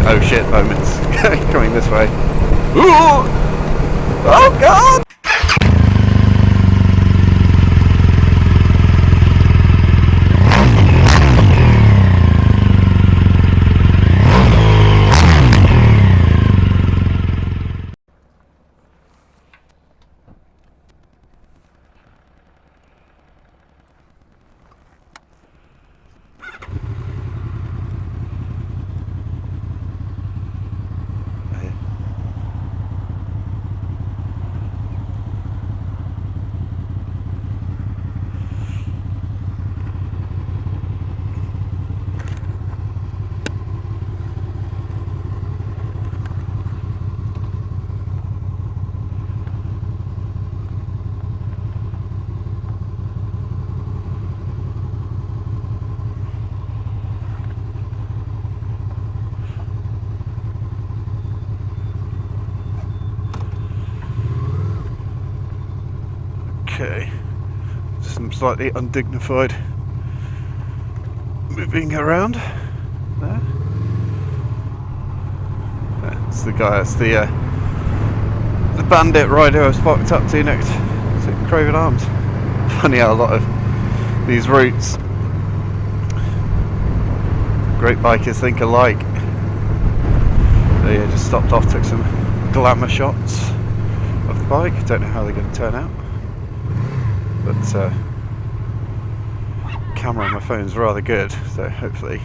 oh shit moments coming this way. Ooh! Oh god! Okay, some slightly undignified moving around there. That's the guy, that's the bandit rider I was parked up to next to Craven Arms. Funny how a lot of these routes great bikers think alike. So yeah, just stopped off, took some glamour shots of the bike. Don't know how they're going to turn out. But camera on my phone's rather good, so hopefully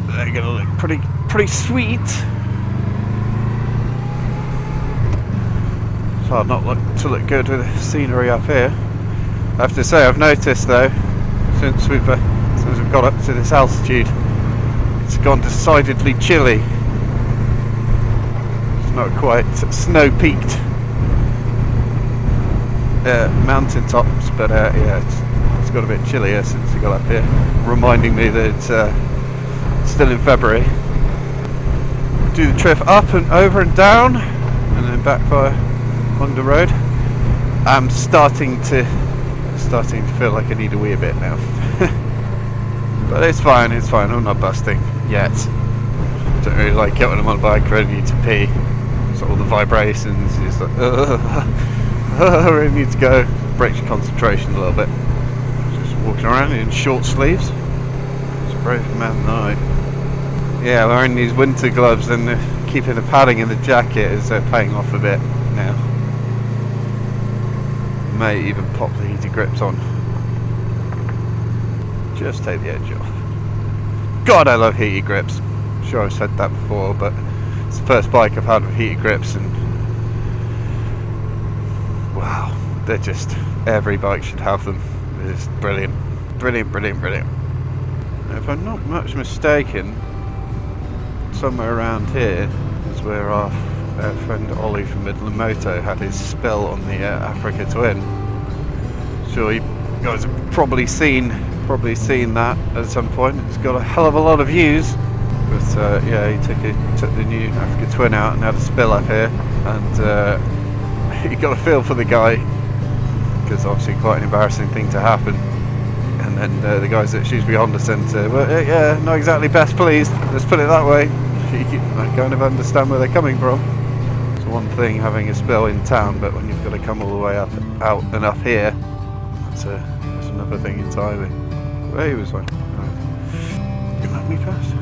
they're gonna look pretty sweet. It's hard not to look good with the scenery up here. I have to say, I've noticed though, since we've got up to this altitude, it's gone decidedly chilly. It's not quite snow-peaked mountain tops, but yeah, it's got a bit chillier since we got up here, reminding me that it's still in February. Do the trip up and over and down, and then back via Wonder Road. I'm starting to feel like I need a wee a bit now, but it's fine. I'm not busting yet. Don't really like it when I'm on a bike ready to pee. So all the vibrations, it's like, I really need to go. Breaks your concentration a little bit. Just walking around in short sleeves. It's a brave man night. Yeah, wearing these winter gloves and keeping the padding in the jacket is paying off a bit now. May even pop the heated grips on. Just take the edge off. God, I love heated grips. I'm sure I've said that before, but it's the first bike I've had with heated grips, and wow, they're just, every bike should have them. It's brilliant. Brilliant. If I'm not much mistaken, somewhere around here is where our friend Ollie from Midland Moto had his spill on the Africa Twin. Sure, you guys have probably seen that at some point. It's got a hell of a lot of views. But yeah, he took the new Africa Twin out and had a spill up here, and you got a feel for the guy, because obviously quite an embarrassing thing to happen. And then the guys at Shrewsbury Honda Centre were, yeah, not exactly best pleased, let's put it that way. I kind of understand where they're coming from. It's one thing having a spill in town, but when you've got to come all the way out and up here, that's another thing entirely. Well, he was fine. Right. You let me pass?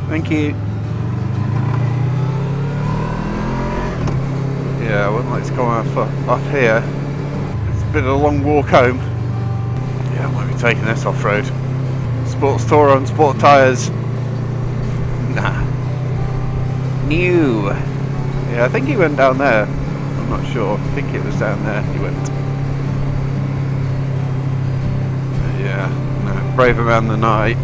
Thank you. Yeah, I wouldn't like to come up here. It's a bit of a long walk home. Yeah, I might be taking this off-road. Sports Tourer on sport tyres. Nah. New. Yeah, I think he went down there. I'm not sure. I think it was down there he went. But yeah, no, braver man than I.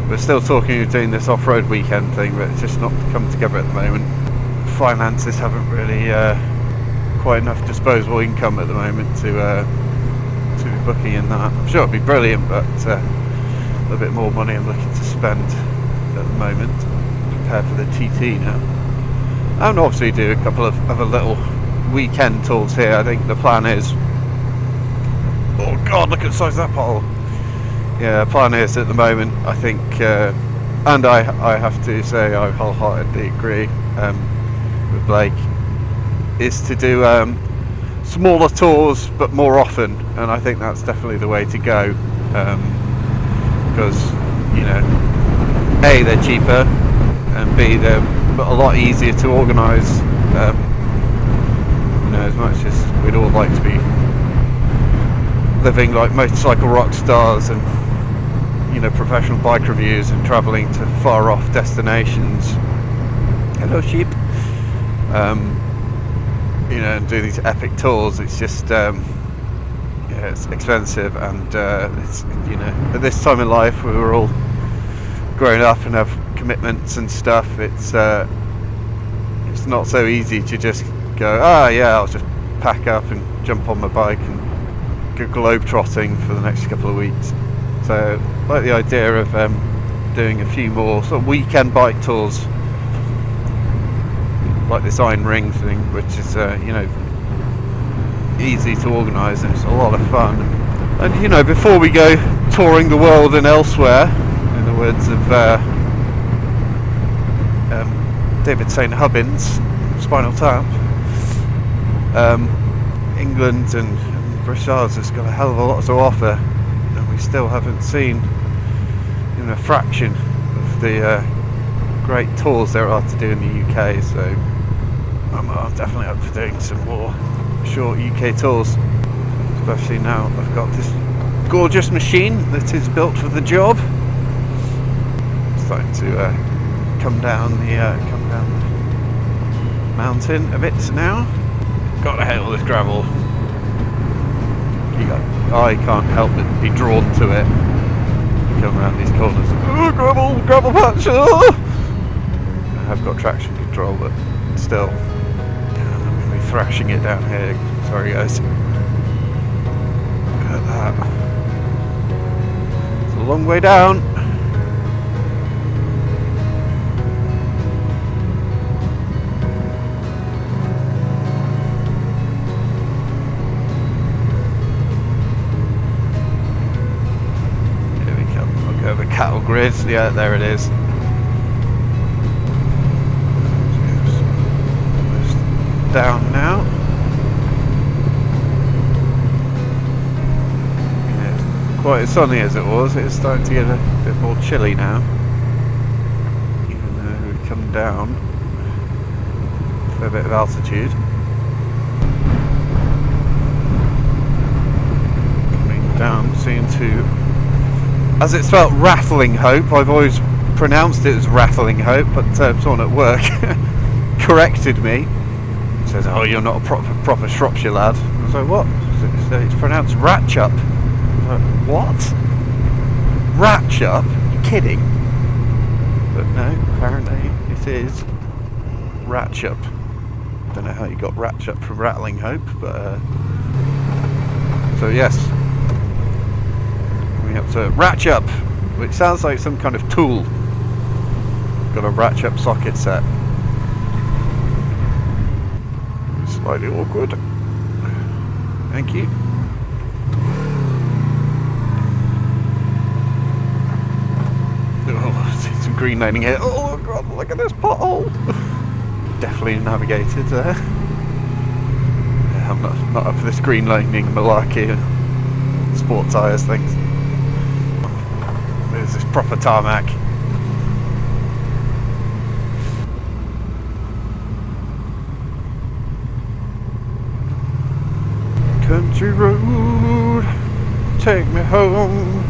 We're still talking of doing this off-road weekend thing, but it's just not come together at the moment. Finances haven't really quite enough disposable income at the moment to be booking in that. I'm sure it'd be brilliant, but a little bit more money I'm looking to spend at the moment. Prepare for the TT now. And obviously do a couple of other little weekend tours here. I think the plan is, oh god, look at the size of that pothole, yeah, plan is at the moment, I think, and I have to say I wholeheartedly agree with Blake, is to do smaller tours but more often, and I think that's definitely the way to go, because, you know, A, they're cheaper, and B, they're a lot easier to organise. You know, as much as we'd all like to be living like motorcycle rock stars and, you know, professional bike reviews and travelling to far off destinations, hello sheep, you know, and do these epic tours, it's just yeah, it's expensive, and it's, you know, at this time in life we were all grown up and have commitments and stuff, it's not so easy to just go, yeah, I'll just pack up and jump on my bike and go globe trotting for the next couple of weeks. So I like the idea of doing a few more sort of weekend bike tours, like this Iron Ring thing, which is you know, easy to organise and it's a lot of fun. And you know, before we go touring the world and elsewhere, in the words of David St. Hubbins, Spinal Tap, England and British has got a hell of a lot to offer, and we still haven't seen even a fraction of the great tours there are to do in the UK, so I'm definitely up for doing some more short UK tours, especially now I've got this gorgeous machine that is built for the job. It's starting to come down the mountain a bit now. Gotta hate all this gravel. I can't help but be drawn to it. You come around these corners, oh, gravel patch! Oh! I have got traction control, but still, yeah, I'm going to be thrashing it down here. Sorry guys. Look at that. It's a long way down. Cattle grid, yeah, there it is. Almost down now. Yeah, it's quite as sunny as it was. It's starting to get a bit more chilly now, even though we've come down a fair bit of altitude. Coming down, seem to, as it's spelled Rattling Hope, I've always pronounced it as Rattling Hope, but someone at work corrected me. Says, oh, you're not a proper Shropshire lad. I was like, what? It's pronounced Ratchup. I was like, what? Ratchup? You're kidding? But no, apparently it is Ratchup. Don't know how you got Ratchup from Rattling Hope, but so yes. Up to Ratchup, which sounds like some kind of tool. Got a Ratchup socket set. Slightly awkward. Thank you. Oh, I see some green lining here. Oh god, look at this pothole. Definitely navigated there. Yeah, I'm not up for this green lining malarkey, sport tyres things. There's this proper tarmac. Country road, take me home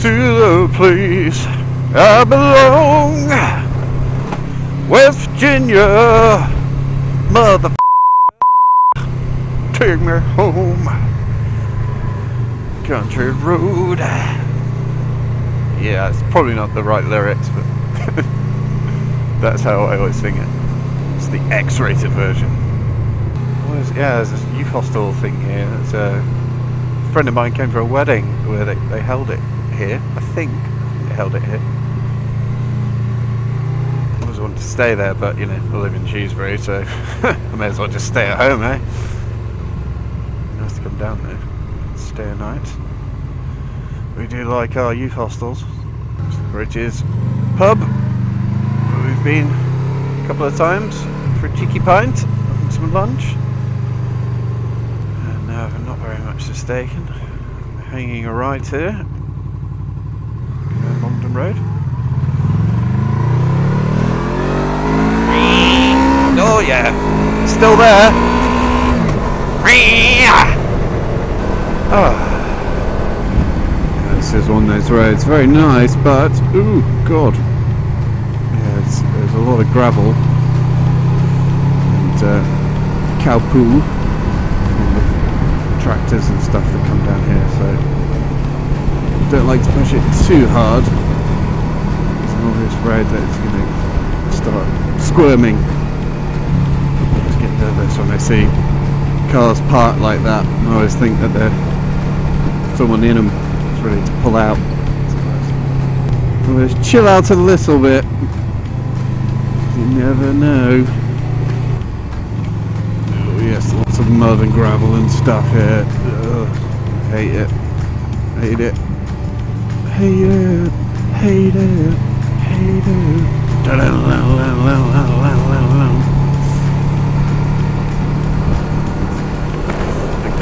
to the place I belong. West Virginia, mother, take me home. Country road. Yeah, it's probably not the right lyrics, but that's how I always sing it. It's the X-rated version. Yeah, there's this youth hostel thing here. It's a friend of mine came for a wedding where they held it here. I think they held it here. I always wanted to stay there, but you know, I live in Shrewsbury, so I may as well just stay at home, eh? Nice to come down there, stay a night. We do like our youth hostels. Bridges pub. We've been a couple of times for a cheeky pint and some lunch. And not very much mistaken. Hanging a right here. London Road. Oh yeah, still there. Oh. This is one of those roads, very nice, but ooh, god. Yeah, there's a lot of gravel and cow poo from the tractors and stuff that come down here, so don't like to push it too hard. It's an obvious road that it's going to start squirming. I just get nervous when I see cars parked like that. I always think that there's someone in them is ready to pull out. So let's chill out a little bit. You never know. Oh yes, lots of mud and gravel and stuff here. Ugh, hate it. Hate it. Hate it. Hate it. Hate it.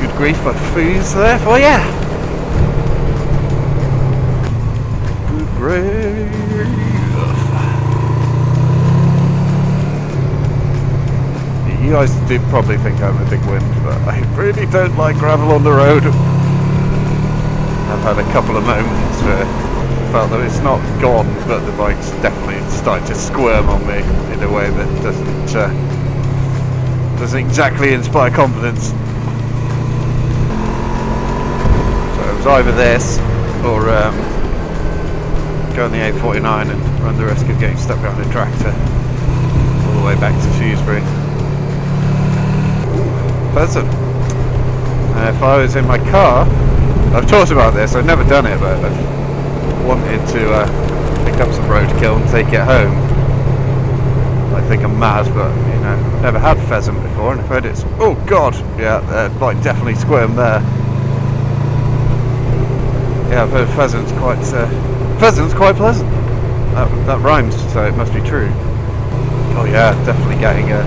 Good grief, my food's there for ya. Good grief. You guys do probably think I'm a big wind, but I really don't like gravel on the road. I've had a couple of moments where I felt that it's not gone, but the bike's definitely starting to squirm on me in a way that doesn't exactly inspire confidence. So it was either this or go on the A49 and run the risk of getting stuck behind a tractor all the way back to Shrewsbury. Pheasant. If I was in my car, I've talked about this, I've never done it, but I've wanted to pick up some roadkill and take it home. I think I'm mad, but you know, I've never had pheasant before, and I've heard it's, oh god, yeah, like definitely squirm there. Yeah, I've heard pheasant's quite pleasant. That rhymes, so it must be true. Oh yeah, definitely getting a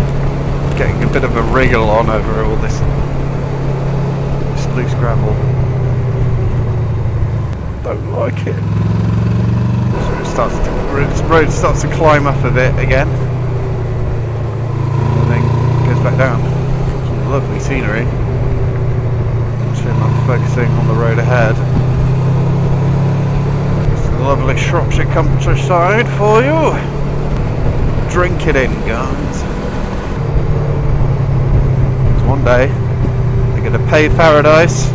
bit of a wriggle on over all this loose gravel. Don't like it. So the road starts to climb up a bit again, and then goes back down. Some lovely scenery. I'm focusing on the road ahead. It's a lovely Shropshire countryside for you. Drink it in, guys. One day they're going to pave paradise,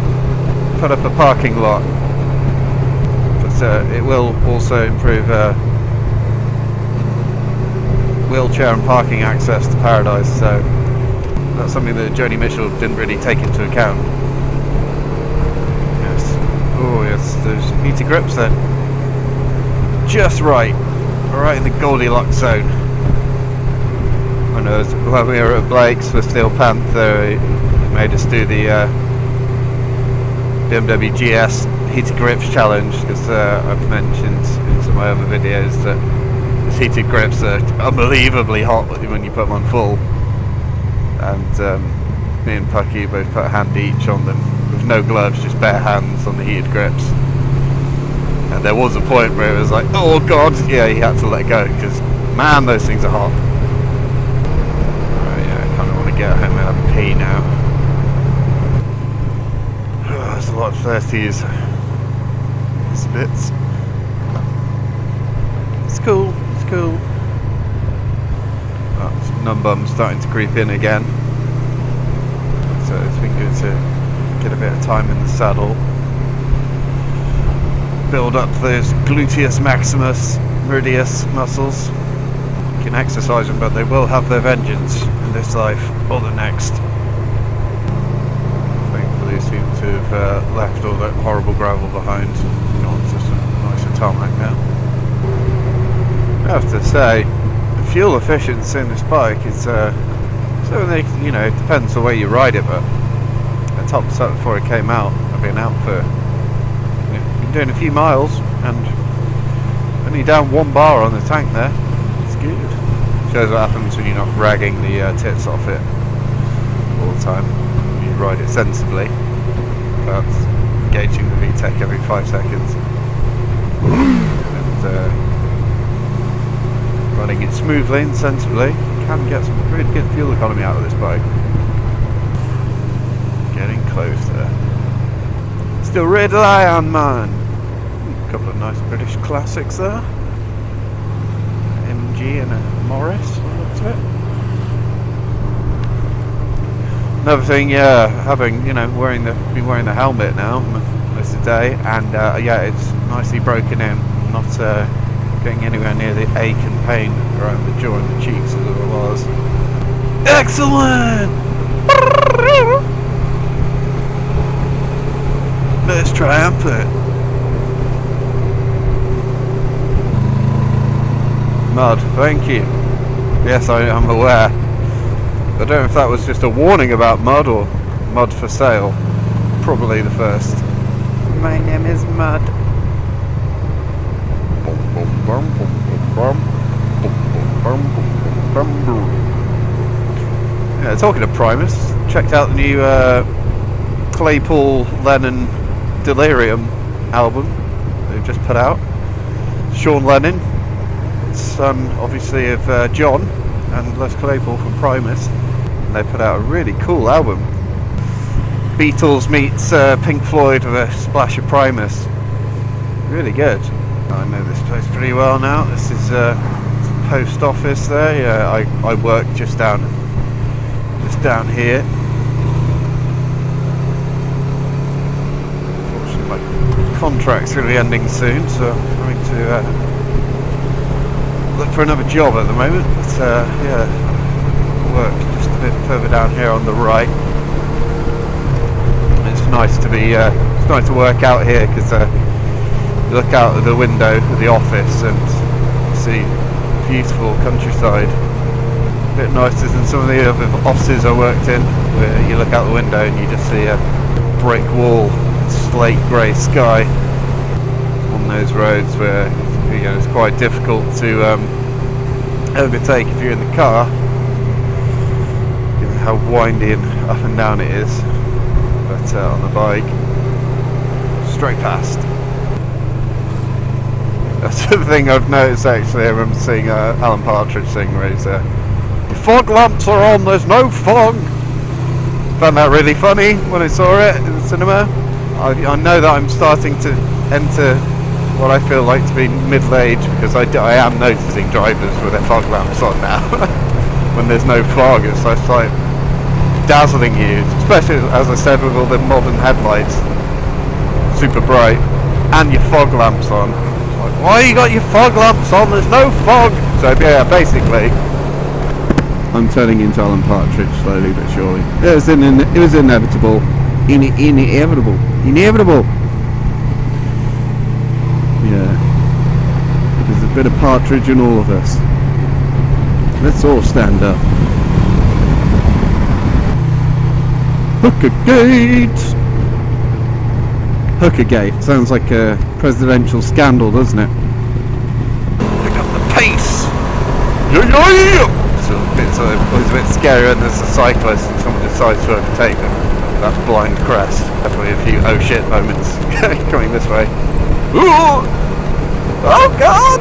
put up a parking lot, but it will also improve wheelchair and parking access to paradise, so that's something that Joni Mitchell didn't really take into account. Yes, oh yes, those heated grips then, just right in the Goldilocks zone. When we were at Blake's for Steel Panther, he made us do the BMW GS heated grips challenge, because I've mentioned in some of my other videos that these heated grips are unbelievably hot when you put them on full, and me and Pucky both put a hand each on them with no gloves, just bare hands on the heated grips, and there was a point where it was like, oh god, yeah, he had to let go, because man, those things are hot. Get home and have a pee now. Oh, there's a lot of thirsties. Spits. It's cool, it's cool. Oh, numb bum's starting to creep in again. So it's been good to get a bit of time in the saddle. Build up those gluteus maximus, meridius muscles. You can exercise them, but they will have their vengeance in this life or the next. Thankfully seem to have left all that horrible gravel behind. It's just a nicer tarmac now. I have to say, the fuel efficiency in this bike is it depends the way you ride it, but I topped this up before it came out. I've been out for doing a few miles and only down 1 bar on the tank there. It's good. Shows what happens when you're not ragging the tits off it all the time. You ride it sensibly, but engaging the VTEC every 5 seconds and running it smoothly and sensibly. You can get some really good fuel economy out of this bike. Getting close there. Still Red Lion, man. A couple of nice British classics there. MG and a Morris. Looks of it. Another thing, yeah, having been wearing the helmet now most of the day, and yeah, it's nicely broken in. Not getting anywhere near the ache and pain around the jaw and the cheeks as it was. Excellent. Most triumphant. Mud, thank you. Yes, I'm aware. I don't know if that was just a warning about mud or mud for sale. Probably the first. My name is Mud. Yeah, talking of Primus, checked out the new Claypool Lennon Delirium album they've just put out. Sean Lennon, son obviously of John and Les Claypool from Primus, and they put out a really cool album. Beatles meets Pink Floyd with a splash of Primus. Really good. I know this place pretty well now. This is post office there. Yeah, I work just down here. Unfortunately, my contract's going to be ending soon, so I'm going to look for another job at the moment. But yeah, work just a bit further down here on the right. It's nice to be. It's nice to work out here because you look out of the window of the office and see beautiful countryside. A bit nicer than some of the other offices I worked in, where you look out the window and you just see a brick wall, slate grey sky on those roads where it's quite difficult to overtake if you're in the car, given how windy and up and down it is. But on the bike, straight past. That's the thing I've noticed actually. I remember seeing Alan Partridge sing where he's the fog lamps are on, there's no fog. Found that really funny when I saw it in the cinema. I know that I'm starting to enter what I feel like to be middle age, because I am noticing drivers with their fog lamps on now. When there's no fog, it's like dazzling you, especially as I said with all the modern headlights, super bright, and your fog lamps on. Like, why you got your fog lamps on? There's no fog. So yeah, basically, I'm turning into Alan Partridge slowly but surely. It was inevitable. Inevitable. Yeah. There's a bit of Partridge in all of us. Let's all stand up. Hookergate! Hookergate. Sounds like a presidential scandal, doesn't it? Pick up the pace! Yeah! It's always a bit scary when there's a cyclist and someone decides to overtake them. That blind crest. Definitely a few oh shit moments coming this way. Ooh! Oh god!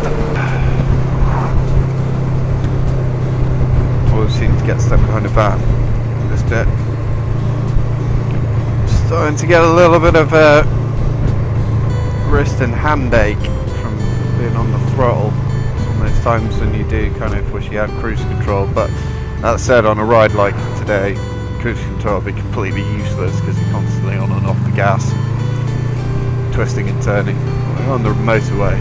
Always seem to get stuck behind a van. This bit. Starting to get a little bit of a wrist and hand ache from being on the throttle. Those times when you do kind of wish you had cruise control, but that said, on a ride like today, cruise control would be completely useless because you're constantly on and off the gas, twisting and turning. On the motorway,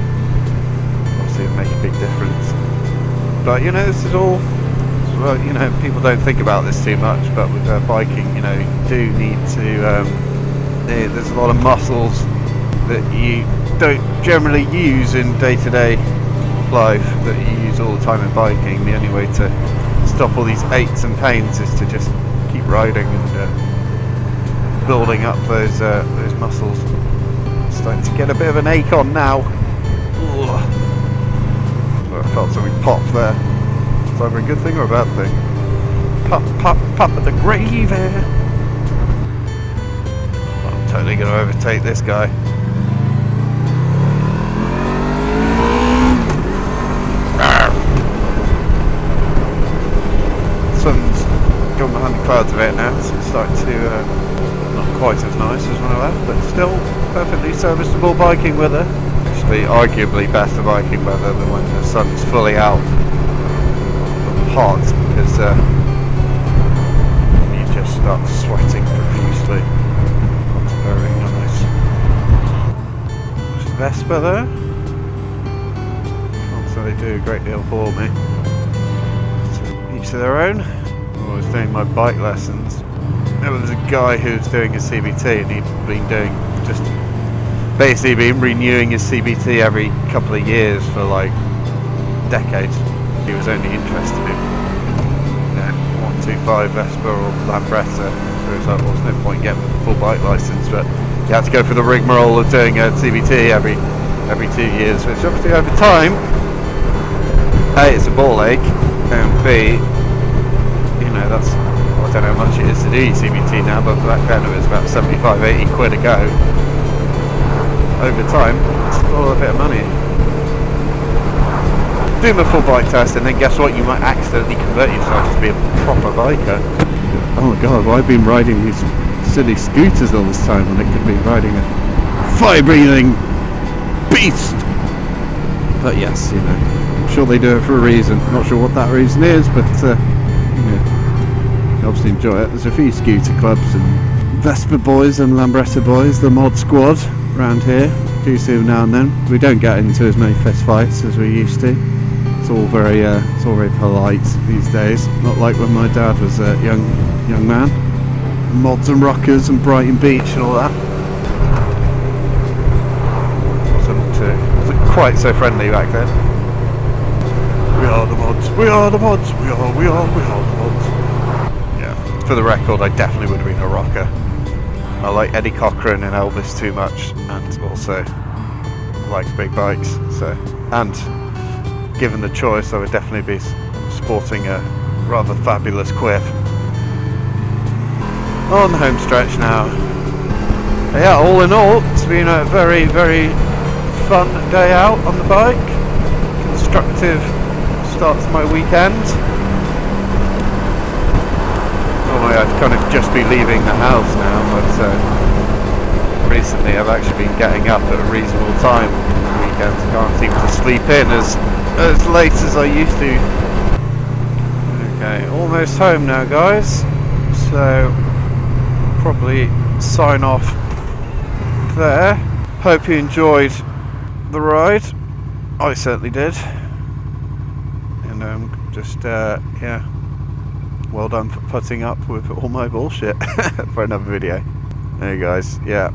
obviously it would make a big difference. But this is all, well, people don't think about this too much, but with biking, you do need to, there's a lot of muscles that you don't generally use in day-to-day life that you use all the time in biking. The only way to stop all these aches and pains is to just keep riding and building up those muscles Starting to get a bit of an ache on now. Ugh. I felt something pop there. It's either a good thing or a bad thing. Pop, pop, pop of the gravy. I'm totally going to overtake this guy. Sun's gone behind the clouds a bit now, so it's starting to not quite as nice as when I left, but still perfectly serviceable biking weather. Actually, arguably better biking weather than when the sun's fully out and hot, because you just start sweating profusely. That's very nice. There's Vespa there. Can't say they do a great deal for me. Each to their own. When I was doing my bike lessons, there was a guy who was doing a CBT, and he'd been doing basically been renewing his CBT every couple of years for like decades. He was only interested in 125 Vespa or Lambretta, so it was like, well, there's no point getting a full bike license, but you had to go through the rigmarole of doing a CBT every 2 years, which obviously over time, A, it's a ball ache, and B, that's, well, I don't know how much it is to do CBT now, but back then it was about 75-80 quid a go. Over time, it's all a bit of money. Do my full bike test, and then guess what? You might accidentally convert yourself to be a proper biker. Oh my god, well, I've been riding these silly scooters all this time when it could be riding a fire-breathing beast. But yes, I'm sure they do it for a reason. Not sure what that reason is, but obviously enjoy it. There's a few scooter clubs and Vespa boys and Lambretta boys, the mod squad around here. Do see them now and then. We don't get into as many fist fights as we used to. It's all very polite these days. Not like when my dad was a young man. Mods and rockers and Brighton Beach and all that. Wasn't quite so friendly back then. We are the mods. We are the mods. We are the mods. For the record, I definitely would have been a rocker. I like Eddie Cochran and Elvis too much, and also like big bikes. And given the choice, I would definitely be sporting a rather fabulous quiff. On the home stretch now. Yeah, all in all, it's been a very, very fun day out on the bike. Constructive start to my weekend. I'd kind of just be leaving the house now, but recently I've actually been getting up at a reasonable time on the weekends. I can't seem to sleep in as late as I used to. Okay, almost home now, guys, so probably sign off there. Hope you enjoyed the ride. I certainly did, and yeah, well done for putting up with all my bullshit for another video. There you guys, yeah,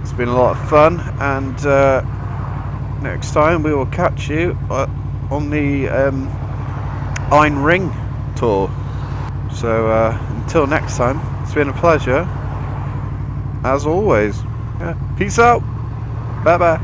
it's been a lot of fun, and next time we will catch you on the Ein Ring tour. So until next time, it's been a pleasure as always. Yeah. Peace out, bye bye.